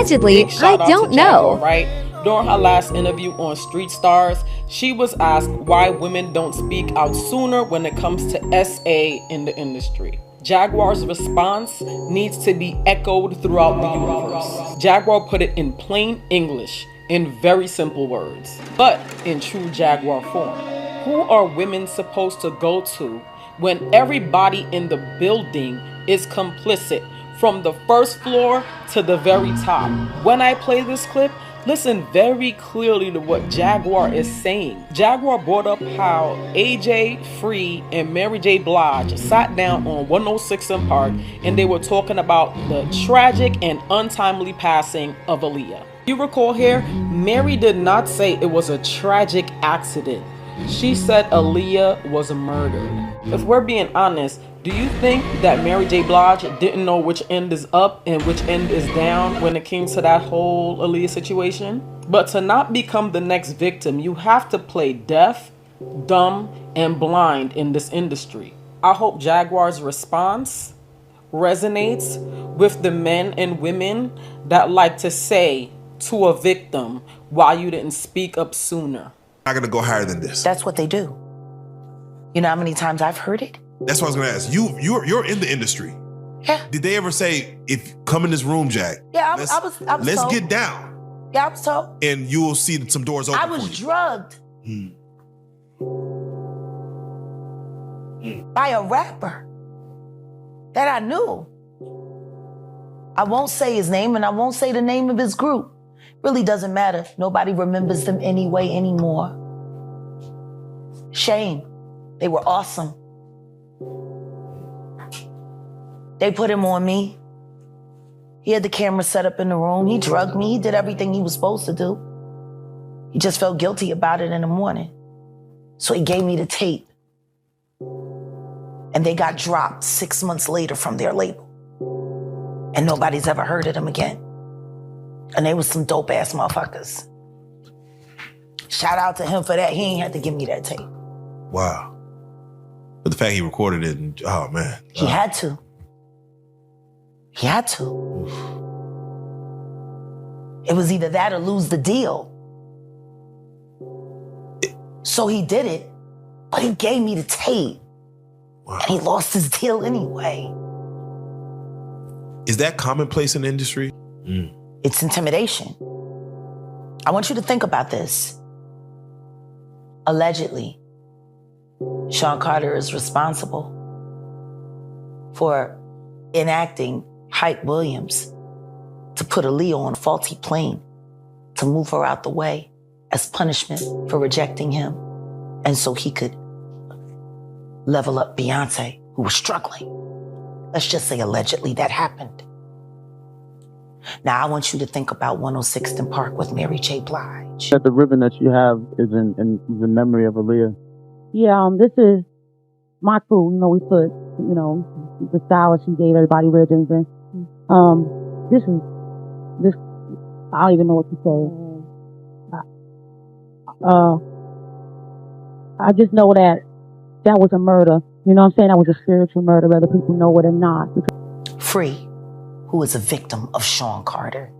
Allegedly, Big I shout out don't to Jaguar, know. Wright. During her last interview on Street Stars, she was asked why women don't speak out sooner when it comes to SA in the industry. Jaguar's response needs to be echoed throughout the universe. Jaguar put it in plain English, in very simple words, but in true Jaguar form. Who are women supposed to go to when everybody in the building is complicit from the first floor to the very top? When I play this clip, listen very clearly to what Jaguar is saying. Jaguar brought up how AJ, Free, and Mary J. Blige sat down on 106 in Park and they were talking about the tragic and untimely passing of Aaliyah. You recall here, Mary did not say it was a tragic accident. She said Aaliyah was murdered. If we're being honest, do you think that Mary J. Blige didn't know which end is up and which end is down when it came to that whole Aaliyah situation? But to not become the next victim, you have to play deaf, dumb, and blind in this industry. I hope Jaguar's response resonates with the men and women that like to say to a victim, why you didn't speak up sooner. Not gonna go higher than this. That's what they do. You know how many times I've heard it? That's what I was gonna ask. You're in the industry. Yeah. Did they ever say, if come in this room, Jack? Yeah, let's, I was let's told. get down. Yeah, I was told. And you will see some doors open. I was drugged by a rapper that I knew. I won't say his name and I won't say the name of his group. Really doesn't matter. Nobody remembers them anyway anymore. Shame. They were awesome. They put him on me. He had the camera set up in the room. He drugged me. He did everything he was supposed to do. He just felt guilty about it in the morning. So he gave me the tape. And they got dropped 6 months later from their label. And nobody's ever heard of them again. And they was some dope ass motherfuckers. Shout out to him for that. He ain't had to give me that tape. Wow. But the fact he recorded it, and, oh man. He had to. He had to. It was either that or lose the deal. So he did it, but he gave me the tape. Wow. And he lost his deal anyway. Is that commonplace in the industry? It's intimidation. I want you to think about this. Allegedly, Sean Carter is responsible for enacting Hype Williams to put Aaliyah on a faulty plane to move her out the way as punishment for rejecting him. And so he could level up Beyonce, who was struggling. Let's just say allegedly that happened. Now I want you to think about 106th and Park with Mary J. Blige. That the ribbon that you have is in memory of Aaliyah. Yeah, this is my crew. You know, we put, you know, the style she gave everybody ribbons in. This, I don't even know what to say. I just know that was a murder. You know what I'm saying? That was a spiritual murder, whether people know it or not. Free, who is a victim of Sean Carter.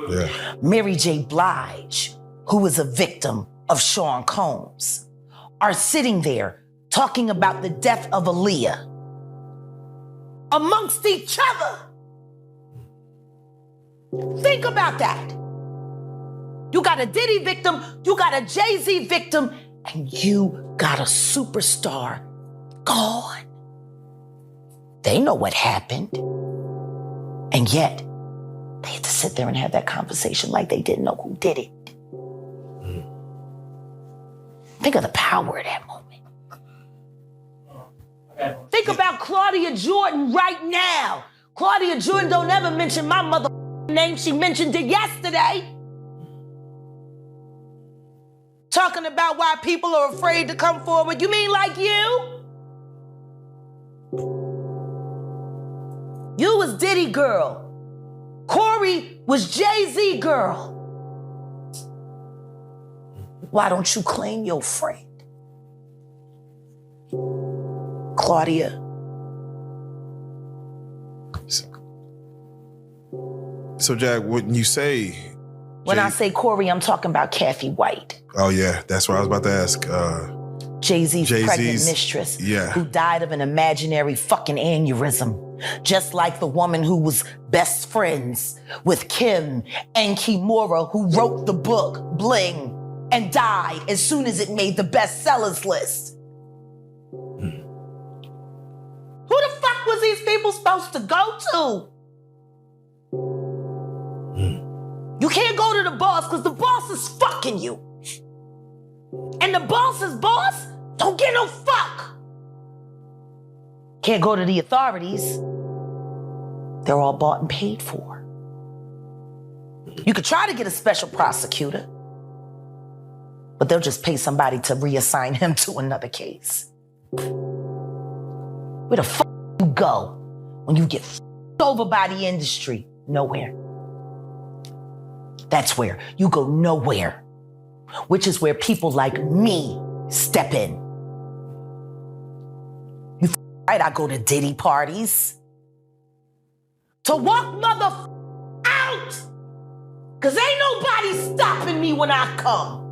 Yeah. Mary J. Blige, who is a victim of Sean Combs, are sitting there talking about the death of Aaliyah amongst each other. Think about that. You got a Diddy victim, you got a Jay-Z victim, and you got a superstar gone. They know what happened. And yet, they had to sit there and have that conversation like they didn't know who did it. Think of the power of that moment. Think about Claudia Jordan right now. Claudia Jordan don't ever mention my mother name. She mentioned it yesterday. Talking about why people are afraid to come forward. You mean like you? You was Diddy girl. Corey was Jay-Z girl. Why don't you claim your friend? Claudia. So, Jack, when you say... When I say Corey, I'm talking about Kathy White. Oh, yeah. That's what I was about to ask. Jay-Z's pregnant mistress, who died of an imaginary fucking aneurysm. Just like the woman who was best friends with Kim and Kimura, who wrote the book Bling and died as soon as it made the bestsellers list. Who the fuck was these people supposed to go to? You can't go to the boss because the boss is fucking you. And the boss's boss don't get no fuck. Can't go to the authorities. They're all bought and paid for. You could try to get a special prosecutor, but they'll just pay somebody to reassign him to another case. Where the fuck you go when you get f***ed over by the industry? Nowhere. That's where you go nowhere, which is where people like me step in. You right, I go to Diddy parties to walk mother out, cause ain't nobody stopping me when I come.